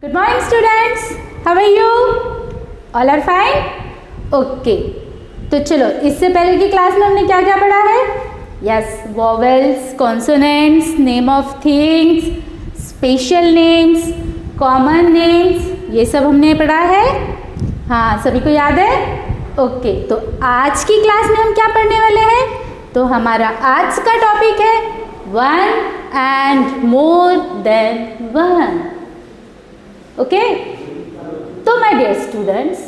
Good morning students, how are you? All are fine? Okay. तो चलो इससे पहले की क्लास में हमने क्या क्या पढ़ा है? Yes, vowels, consonants, name of things, special names, common names, ये सब हमने पढ़ा है. हाँ, सभी को याद है? ओके, तो आज की क्लास में हम क्या पढ़ने वाले हैं? तो हमारा आज का टॉपिक है one and more than one. Okay तो माय डियर स्टूडेंट्स,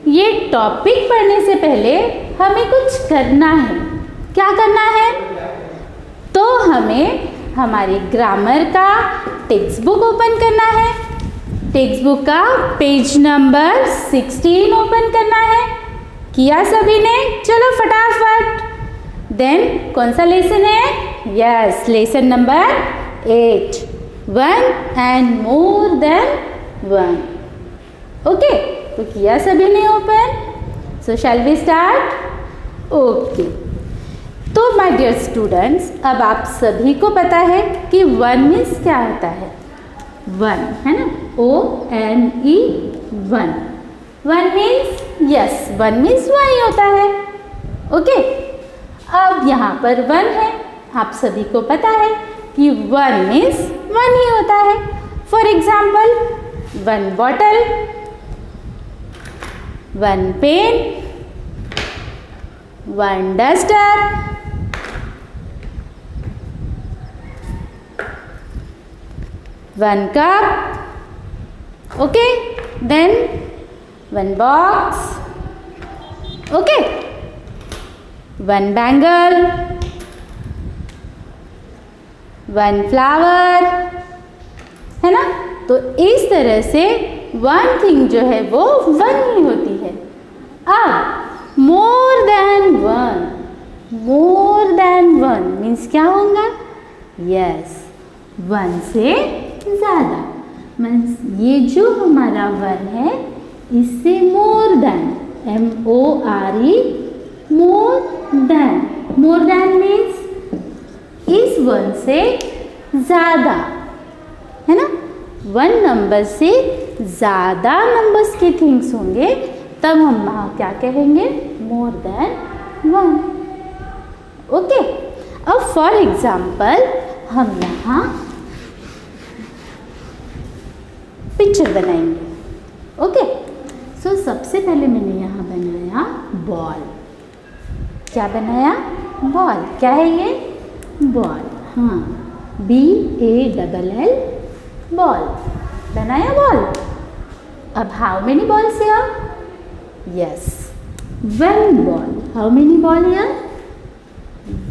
ये टॉपिक पढ़ने से पहले हमें कुछ करना है. क्या करना है? तो हमें हमारे ग्रामर का टेक्स्ट बुक ओपन करना है. टेक्स्ट बुक का पेज नंबर 16 ओपन करना है. किया सभी ने? चलो फटाफट. देन कौन सा लेसन है? Yes, lesson number 8, one and more than one. Okay, तो किया सभी ने open. So shall we start? Okay, तो माय डियर स्टूडेंट्स, अब आप सभी को पता है कि वन मीन्स क्या होता है. वन है ना, ONE, one. One means yes, one means one ही होता है. ओके, अब यहाँ पर वन है. आप सभी को पता है कि वन मीन्स वन ही होता है. For example, one bottle, one pen, one duster, one cup. Okay, then one box. Okay, one bangle, one flower, है ना. तो इस तरह से वन थिंग जो है वो वन ही होती है. अब मोर देन वन, मोर देन वन मीन्स क्या होगा? यस, वन से ज़्यादा. मीन्स ये जो हमारा वन है इससे more than, MORE, more than. More than means इस वन से ज़्यादा, है ना. वन नंबर से ज़्यादा नंबर्स के थिंग्स होंगे तब हम वहाँ क्या कहेंगे? मोर देन वन. ओके, अब फॉर एग्जाम्पल हम यहाँ पिक्चर बनाएंगे. ओके, सो सबसे पहले मैंने यहाँ बनाया बॉल. क्या बनाया? बॉल. क्या है ये? बॉल. हाँ, BALL, बॉल. बनाया बॉल. अब how many balls here? Yes, one ball. How many ball here?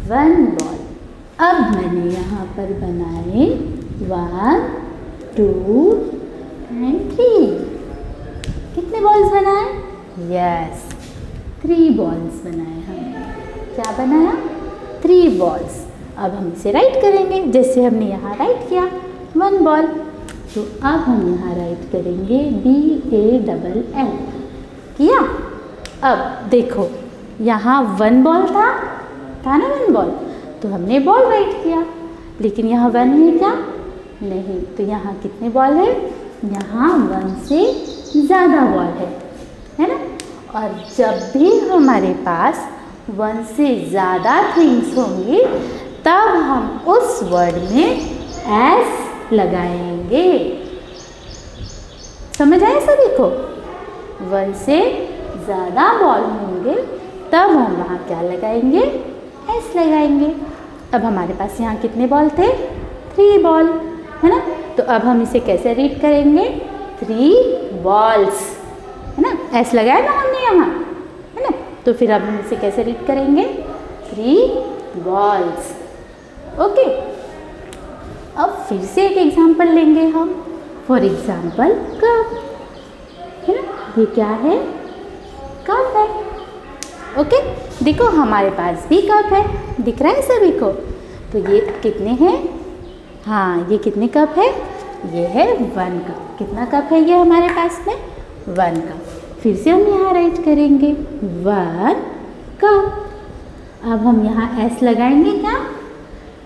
One ball. अब मैंने यहाँ पर बनाए 1, 2 एंड 3. कितने बॉल्स बनाए? यस, 3 बॉल्स बनाए हमने. क्या बनाया? 3 बॉल्स. अब हम इसे राइट करेंगे जैसे हमने यहाँ राइट किया, वन बॉल. तो अब हम यहाँ राइट करेंगे BALL. किया? अब देखो यहाँ वन बॉल था ना, वन बॉल. तो हमने बॉल राइट किया, लेकिन यहाँ वन है क्या? नहीं. तो यहाँ कितने बॉल है? यहाँ वन से ज़्यादा बॉल है ना. और जब भी हमारे पास वन से ज़्यादा थिंग्स होंगी तब हम उस वर्ड में S लगाएंगे. समझ आए सभी को? वन से ज़्यादा बॉल होंगे तब हम वहाँ क्या लगाएंगे? S लगाएंगे. अब हमारे पास यहाँ कितने बॉल थे? 3 बॉल, है ना. तो अब हम इसे कैसे रीड करेंगे? 3 बॉल्स, है ना. S लगाया ना हमने यहाँ, है ना. तो फिर अब हम इसे कैसे रीड करेंगे? 3 बॉल्स. ओके, अब फिर से एक एग्जाम्पल लेंगे हम. फॉर एग्जाम्पल कप, है ना. ये क्या है? कप है. ओके, देखो हमारे पास भी कप है. दिख रहा है सभी को? तो ये कितने हैं? हाँ, ये कितने कप है? ये है 1 कप. कितना कप है ये हमारे पास में? 1 कप. फिर से हम यहाँ राइट करेंगे 1 कप. अब हम यहाँ S लगाएंगे क्या?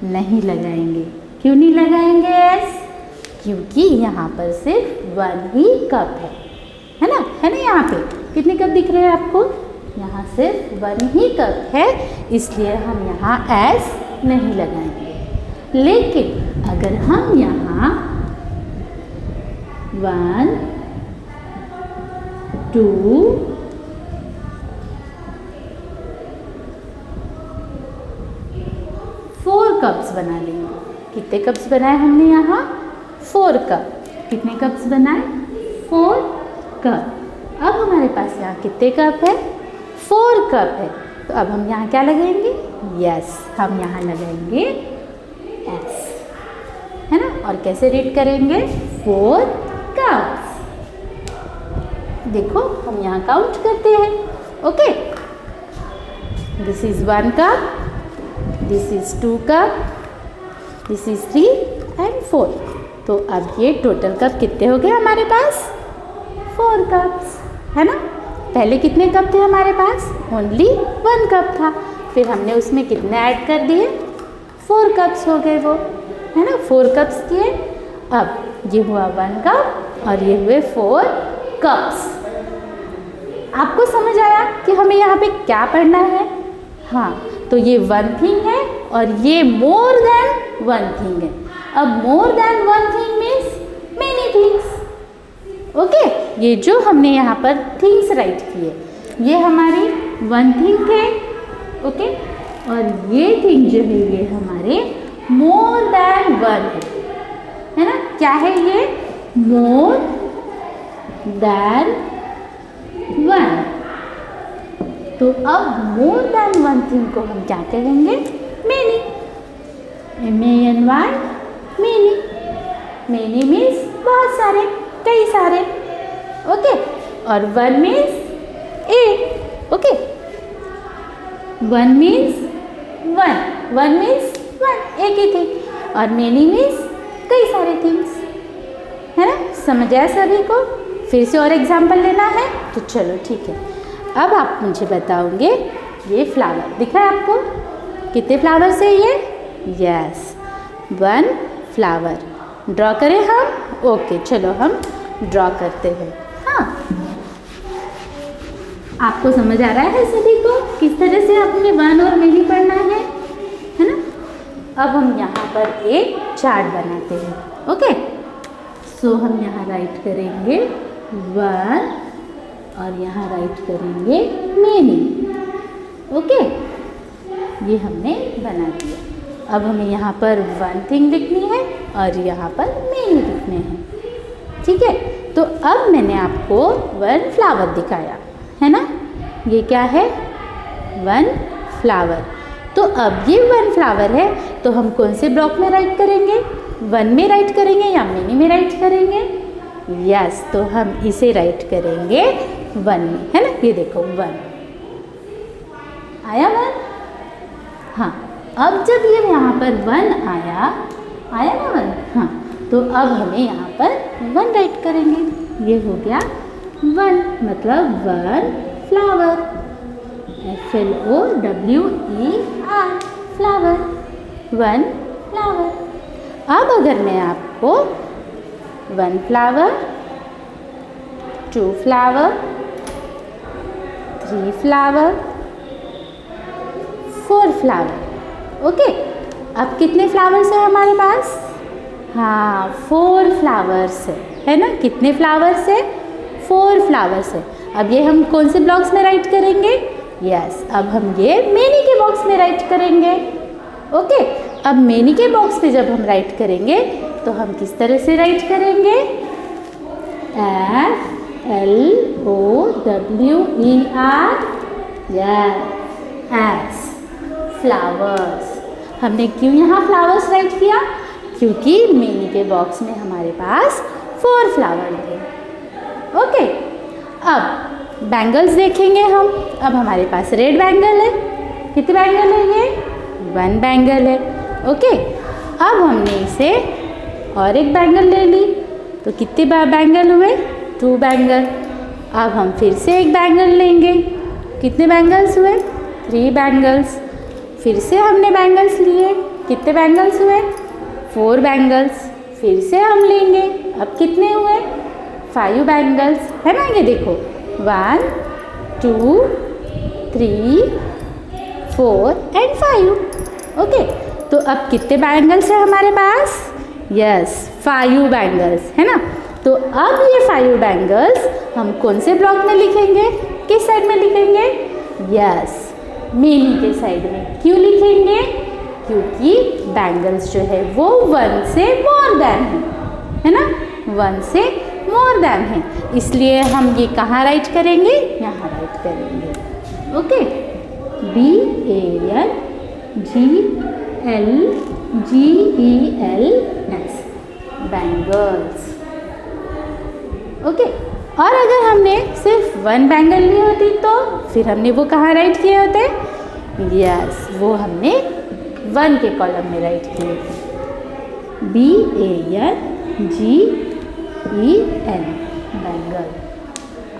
नहीं लगाएंगे. क्यों नहीं लगाएंगे S? क्योंकि यहाँ पर सिर्फ 1 ही कप है ना? है ना? यहाँ पे कितने कप दिख रहे हैं आपको? यहाँ सिर्फ 1 ही कप है, इसलिए हम यहाँ एस नहीं लगाएंगे। लेकिन अगर हम यहाँ 1 2 4 कप्स बना लेंगे। कितने कप्स बनाए हमने यहाँ? 4 कप। कितने कप्स बनाए? 4 कप। अब हमारे पास यहाँ कितने कप है? 4 कप है। तो अब हम यहाँ क्या लगाएंगे? यस, हम यहाँ लगाएंगे एस, है ना? और कैसे रीड करेंगे? 4 कप्स। देखो हम यहाँ काउंट करते हैं। Okay, this is 1 cup, this is 2 cup, this is 3 and 4। तो अब ये टोटल कप कितने हो गए हमारे पास? 4 कप्स, है ना? पहले कितने कप थे हमारे पास? ओनली 1 कप था। फिर हमने उसमें कितने ऐड कर दिए? 4 कप्स हो गए वो, है ना? 4 कप्स किए। अब ये हुआ 1 कप और ये हुए 4 कप्स। आपको समझ आया कि हमें यहाँ पे क्या पढ़ना है? हाँ, तो ये 1 थिंग है और ये मोर देन 1 थिंग है। अब more than 1 thing means many things. Okay, ये जो हमने यहाँ पर थिंग्स राइट किए, ये हमारी 1 थिंग थे। ओके, और ये थिंग जो है ये हमारे मोर देन 1 है ना? क्या है ये? More than 1। तो अब मोर देन 1 थिंग को हम क्या कहेंगे? Many. MENY, many. Many means बहुत सारे, कई सारे। ओके, और 1 मीन्स एक। ओके, 1 मीन्स 1 मीन्स 1, एक ही थिंग। और मेनी मीन्स कई सारे थिंग्स, है ना? समझ आया सभी को? फिर से और एग्जाम्पल लेना है तो चलो ठीक है। अब आप मुझे बताओगे ये फ्लावर दिखा है आपको? कितने फ्लावर्स है ये? Yes, 1 flower. ड्रॉ करें हम? ओके, चलो हम ड्रॉ करते हैं। हाँ, आपको समझ आ रहा है सभी को किस तरह से आपने 1 और मेनी पढ़ना है ना? अब हम यहाँ पर एक चार्ट बनाते हैं। ओके, सो हम यहाँ राइट करेंगे 1 और यहाँ राइट करेंगे मेनी। ओके, ये हमने बना दिया। अब हमें यहाँ पर 1 थिंग लिखनी है और यहाँ पर मेनी लिखने हैं। ठीक है, तो अब मैंने आपको 1 फ्लावर दिखाया है ना? ये क्या है? 1 फ्लावर। तो अब ये 1 फ्लावर है, तो हम कौन से ब्लॉक में राइट करेंगे? 1 में राइट करेंगे या मेनी में राइट करेंगे? यस, तो हम इसे राइट करेंगे 1 में, है ना? ये देखो 1 आया 1। हाँ, अब जब ये यहाँ पर 1 आया ना 1? हाँ, तो अब हमें यहाँ पर 1 राइट करेंगे। ये हो गया 1, मतलब 1 फ्लावर। FLOWER, flower, 1 flower. अब अगर मैं आपको 1 flower, 2 flower, 3 flower, 4 flower. Okay, अब कितने फ्लावर्स हैं हमारे पास? हाँ, 4 फ्लावर्स है ना? कितने फ्लावर्स है? 4 फ्लावर्स है। अब ये हम कौन से ब्लॉक्स में राइट करेंगे? यस, अब हम ये मेनी के बॉक्स में राइट करेंगे। ओके, अब मेनी के बॉक्स पे जब हम राइट करेंगे तो हम किस तरह से राइट करेंगे? FLOWER, flowers. हमने क्यों यहाँ फ्लावर्स राइट किया? क्योंकि मेनी के बॉक्स में हमारे पास 4 फ्लावर थे। ओके, अब बैंगल्स देखेंगे हम। अब हमारे पास रेड बैंगल है। कितने बैंगल है ये? 1 बैंगल है। ओके, अब हमने इसे और एक बैंगल ले ली, तो कितने बैंगल हुए? 2 बैंगल। अब हम फिर से एक बैंगल लेंगे। कितने बैंगल्स हुए? 3 बैंगल्स। फिर से हमने बैंगल्स लिए। कितने बैंगल्स हुए? 4 बैंगल्स। फिर से हम लेंगे। अब कितने हुए? 5 बैंगल्स, है ना? ये देखो 1 2 3 4 एंड 5। ओके, तो अब कितने बैंगल्स है हमारे पास? यस, 5 बैंगल्स, है ना? तो अब ये 5 बैंगल्स हम कौन से ब्लॉक में लिखेंगे? किस साइड में लिखेंगे? यस, मेनी के साइड में। क्यों लिखेंगे? क्योंकि बैंगल्स जो है वो 1 से मोर देन है ना? 1 से मोर देन है, इसलिए हम ये कहाँ राइट करेंगे? यहाँ राइट करेंगे। Okay, BANGLGELS, bangles. ओके, और अगर हमने सिर्फ 1 बैंगल ली होती तो फिर हमने वो कहाँ राइट किए होते? यस, वो हमने 1 के कॉलम में राइट किए थे। BANGEL, bangle.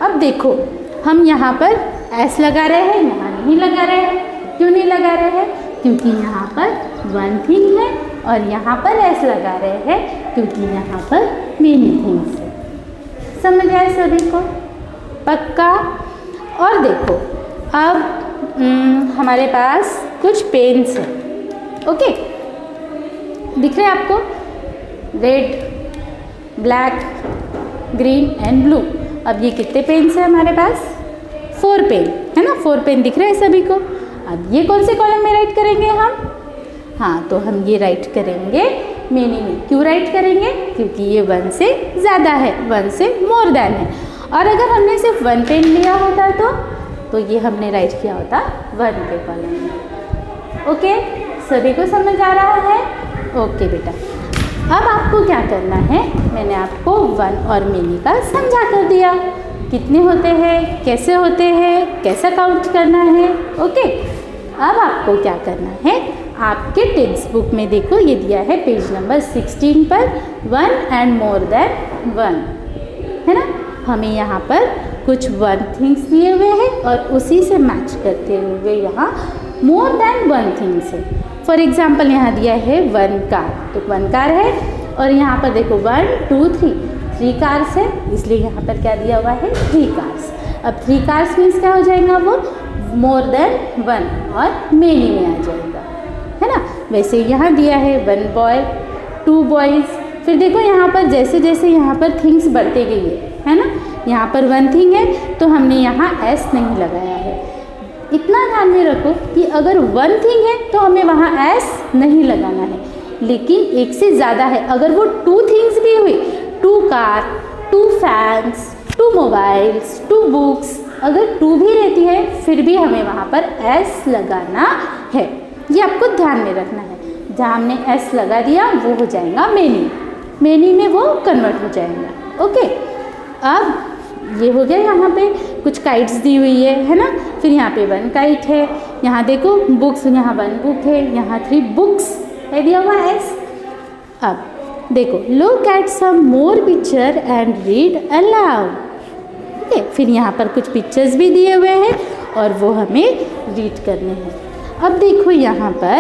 अब देखो, हम यहाँ पर S लगा रहे हैं, यहाँ नहीं लगा रहे हैं। क्यों नहीं लगा रहे हैं? क्योंकि यहाँ पर 1 थिंग है, और यहाँ पर S लगा रहे हैं क्योंकि यहाँ पर मेनी थिंग्स है। समझ आए सभी को? पक्का? और देखो, अब हमारे पास कुछ पेन्स हैं। ओके, दिख रहे हैं आपको? Red, black, green and blue. अब ये कितने पेन्स हैं हमारे पास? 4 पेन, है ना? 4 पेन दिख रहे हैं सभी को। अब ये कौन से कॉलम में राइट करेंगे हम? हाँ, तो हम ये राइट करेंगे मेनी में। क्यों राइट करेंगे? क्योंकि ये 1 से ज़्यादा है, 1 से मोर देन है। और अगर हमने सिर्फ 1 पेन लिया होता तो ये हमने राइट किया होता 1 के कॉलम में। ओके, सभी को समझ आ रहा है? ओके बेटा, अब आपको क्या करना है? मैंने आपको 1 और मेनी का समझा कर दिया। कितने होते हैं, कैसे होते हैं, कैसा काउंट करना है। ओके, अब आपको क्या करना है? आपके टेक्स्ट बुक में देखो, ये दिया है पेज नंबर 16 पर 1 एंड मोर देन 1, है ना? हमें यहाँ पर कुछ 1 थिंग्स दिए हुए हैं और उसी से मैच करते हुए यहाँ मोर देन 1 थिंग्स है। फॉर एग्जाम्पल यहाँ दिया है 1 कार, तो 1 कार है, और यहाँ पर देखो 1 2 3 कार्स है, इसलिए यहाँ पर क्या दिया हुआ है? 3 कार्स। अब 3 कार्स मीन्स क्या हो जाएगा? वो मोर देन 1 और मेनी में आ जाएगा, है ना? वैसे यहाँ दिया है 1 बॉय 2 बॉयज़। फिर देखो यहाँ पर जैसे जैसे यहाँ पर थिंग्स बढ़ते गई है ना? यहाँ पर 1 थिंग है तो हमने यहाँ S नहीं लगाया है। इतना ध्यान में रखो कि अगर 1 थिंग है तो हमें वहाँ S नहीं लगाना है, लेकिन एक से ज़्यादा है, अगर वो 2 थिंग्स भी हुई, 2 कार, 2 फैंस, 2 मोबाइल्स, 2 बुक्स, अगर 2 भी रहती है फिर भी हमें वहाँ पर S लगाना है। ये आपको ध्यान में रखना है। जहाँ हमने S लगा दिया वो हो जाएगा मेनी, मेनी में वो कन्वर्ट हो जाएगा। ओके, अब ये हो गया। यहाँ पे कुछ काइट्स दी हुई है ना? फिर यहाँ पे 1 काइट है, यहाँ देखो बुक्स, यहाँ 1 बुक है, यहाँ 3 बुक्स है दिया हुआ S। अब देखो, look at some more picture and read aloud. Okay, फिर यहाँ पर कुछ पिक्चर्स भी दिए हुए हैं और वो हमें रीड करने हैं। अब देखो यहाँ पर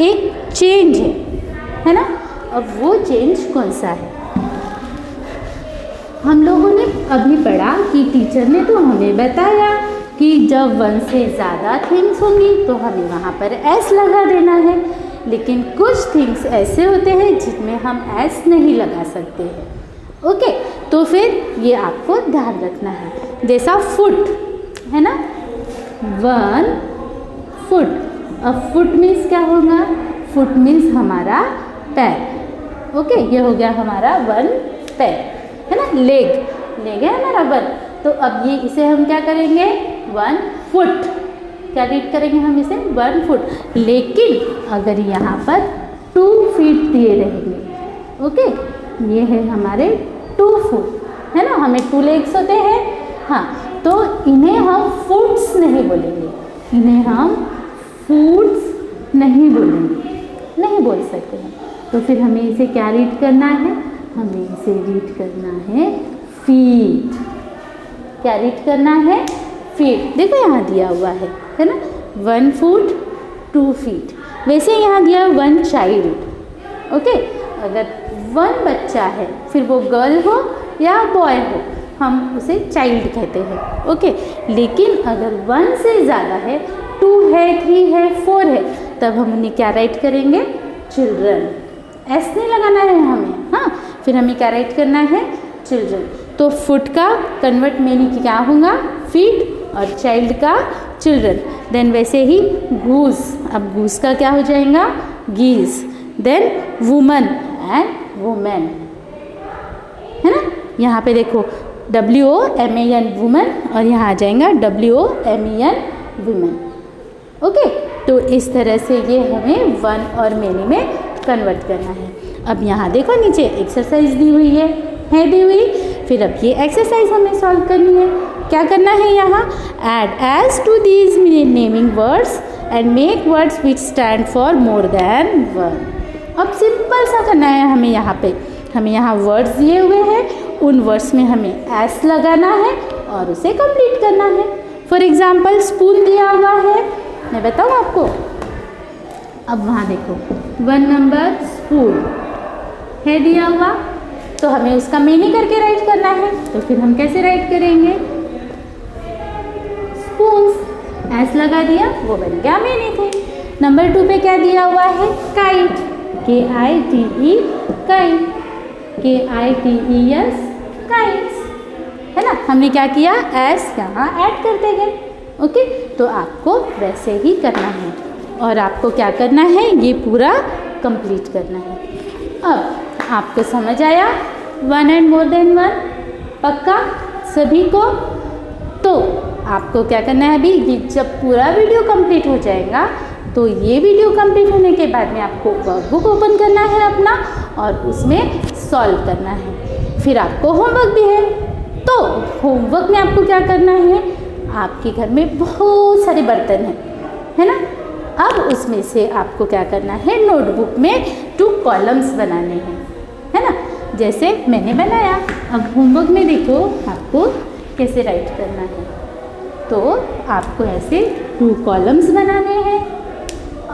एक चेंज है ना? अब वो चेंज कौन सा है? हम लोगों ने अभी पढ़ा कि टीचर ने तो हमें बताया कि जब 1 से ज़्यादा थिंग्स होंगी तो हमें वहाँ पर S लगा देना है, लेकिन कुछ थिंग्स ऐसे होते हैं जिनमें हम S नहीं लगा सकते हैं। ओके, तो फिर ये आपको ध्यान रखना है। जैसा फुट है ना? 1 फुट। अब फुट मीन्स क्या होगा? फुट मीन्स हमारा पैर। ओके, ये हो गया हमारा 1 पैर, है ना? लेग, लेग है हमारा 1। तो अब ये इसे हम क्या करेंगे? 1 फुट। क्या रीड करेंगे हम इसे? 1 फुट। लेकिन अगर यहाँ पर 2 फीट दिए रहेंगे, ओके, ये है हमारे 2 फुट, है ना? हमें 2 लेग्स होते हैं, हाँ, तो इन्हें हम फुट्स नहीं बोलेंगे, इन्हें हम फूड्स नहीं बोलेंगे, नहीं बोल सकते हैं। तो फिर हमें इसे क्या रीड करना है? हमें इसे रीड करना है फीट। क्या रीड करना है? फीट। देखो यहाँ दिया हुआ है ना? 1 फुट 2 फीट। वैसे यहाँ दिया 1 चाइल्ड। ओके, अगर वन बच्चा है, फिर वो गर्ल हो या बॉय हो, हम उसे चाइल्ड कहते हैं, ओके। लेकिन अगर वन से ज़्यादा है, 2 है, 3 है, 4 है, तब हम उन्हें क्या राइट करेंगे? चिल्ड्रन। एस नहीं लगाना है हमें, हाँ। फिर हमें क्या राइट करना है? चिल्ड्रन। तो फुट का कन्वर्ट मीनिंग क्या होगा? फीट, और चाइल्ड का चिल्ड्रन। देन वैसे ही गूस, अब गूस का क्या हो जाएगा? गीज। देन वुमन एंड वुमेन, है ना। यहाँ पे देखो WOMAN वुमन, और यहाँ आ जाएगा WOMEN वुमेन, ओके। तो इस तरह से ये हमें वन और मेनी में कन्वर्ट करना है। अब यहाँ देखो नीचे एक्सरसाइज दी हुई है दी हुई। फिर अब ये एक्सरसाइज हमें सॉल्व करनी है। क्या करना है यहाँ? Add es to these naming words and make words which stand for more than one. अब सिंपल सा करना है हमें यहाँ पे। हमें यहाँ वर्ड्स दिए हुए हैं, उन वर्ड्स में हमें एस लगाना है और उसे कंप्लीट करना है। फॉर एग्जाम्पल स्पून दिया हुआ है, मैं बताऊँ आपको। अब वहाँ देखो 1 नंबर स्पून है दिया हुआ, तो हमें उसका मीनिंग करके राइट करना है। तो फिर हम कैसे राइट करेंगे? स्पून्स, एस लगा दिया, वो बन गया मीनिंग थे। नंबर 2 पे क्या दिया हुआ है? Kite, KITE, kite, KITES, kites, है ना। हमने क्या किया? एस यहाँ ऐड करते गए, ओके। तो आपको वैसे ही करना है, और आपको क्या करना है? ये पूरा कंप्लीट करना है। अब आपको समझ आया 1 एंड मोर देन 1 पक्का सभी को? तो आपको क्या करना है अभी? ये जब पूरा वीडियो कंप्लीट हो जाएगा, तो ये वीडियो कंप्लीट होने के बाद में आपको वर्कबुक ओपन करना है अपना, और उसमें सॉल्व करना है। फिर आपको होमवर्क भी है। तो होमवर्क में आपको क्या करना है? आपके घर में बहुत सारे बर्तन हैं, है ना। अब उसमें से आपको क्या करना है? नोटबुक में 2 कॉलम्स बनाने हैं, है ना, जैसे मैंने बनाया। अब होमवर्क में देखो आपको कैसे राइट करना है। तो आपको ऐसे 2 कॉलम्स बनाने हैं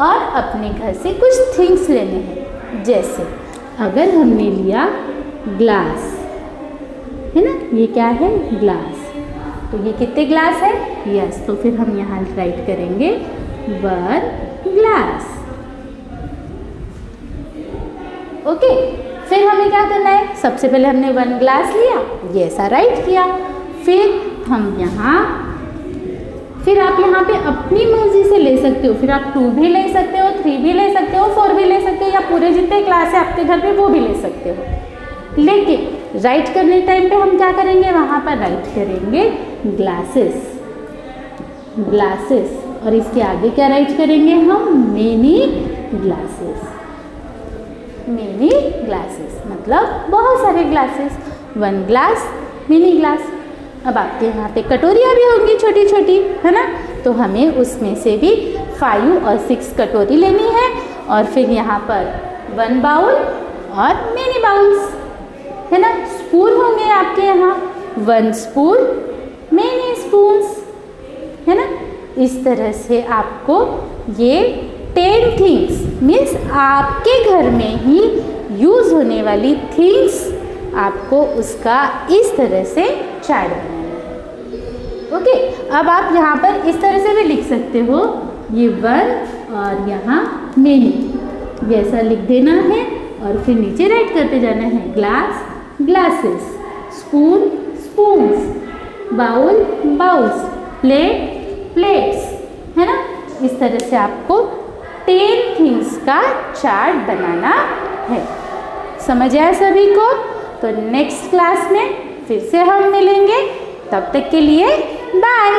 और अपने घर से कुछ थिंग्स लेने हैं। जैसे अगर हमने लिया ग्लास, है ना, ये क्या है? ग्लास। तो ये कितने ग्लास है? यस। तो फिर हम यहाँ राइट करेंगे 1 ग्लास, ओके। फिर हमें क्या करना है? सबसे पहले हमने 1 ग्लास लिया, ये ऐसा राइट किया। फिर हम यहाँ, फिर आप यहाँ पे अपनी मर्जी से ले सकते हो। फिर आप 2 भी ले सकते हो, 3 भी ले सकते हो, 4 भी ले सकते हो, या पूरे जितने क्लास है आपके घर पे वो भी ले सकते हो। लेकिन राइट करने टाइम पे हम क्या करेंगे? वहाँ पर राइट करेंगे ग्लासेस, ग्लासेस। और इसके आगे क्या राइट करेंगे हम? मेनी ग्लासेस, मेनी ग्लासेस मतलब बहुत सारे ग्लासेस। 1 glass, many glass. अब आपके यहाँ पे कटोरियाँ भी होंगी छोटी छोटी, है ना। तो हमें उसमें से भी 5 और 6 कटोरी लेनी है, और फिर यहाँ पर 1 बाउल और मेनी बाउल्स, है ना। स्पून होंगे आपके यहाँ 1 स्पून, मेनी स्पून्स, है ना। इस तरह से आपको ये 10 थिंग्स मीन्स आपके घर में ही यूज़ होने वाली थिंग्स, आपको उसका इस तरह से चार्ट बनाना है, ओके। अब आप यहाँ पर इस तरह से भी लिख सकते हो, ये 1 और यहाँ मेनी, ये ऐसा लिख देना है, और फिर नीचे राइट करते जाना है। Glass, glasses, spoon, spoons, bowl, bowls, plate, plates, है ना। इस तरह से आपको 10 थिंग्स का चार्ट बनाना है। समझ आया सभी को? तो नेक्स्ट क्लास में फिर से हम मिलेंगे, तब तक के लिए बाय।